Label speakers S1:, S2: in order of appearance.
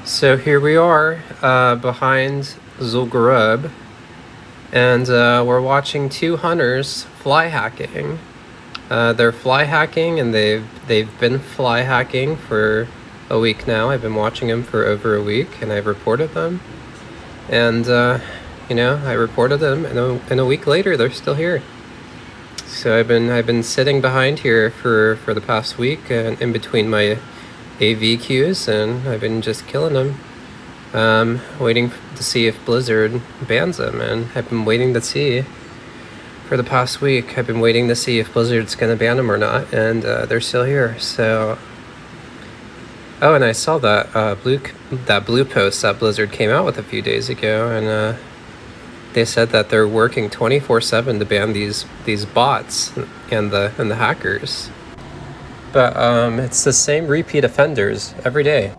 S1: So here we are behind Zul'Gurub, and we're watching two hunters fly hacking. They're fly hacking, and they've been fly hacking for a week now. I've been watching them for over a week, and I've reported them. And I reported them, and a week later, they're still here. So I've been sitting behind here for the past week, in between my AV queues, and I've been just killing them, waiting to see if Blizzard bans them. And I've been waiting to see for the past week. I've been waiting to see if Blizzard's gonna ban them or not, and they're still here. So, oh, and I saw that blue post that Blizzard came out with a few days ago, and they said that they're working 24/7 to ban these bots and the hackers. But it's the same repeat offenders every day.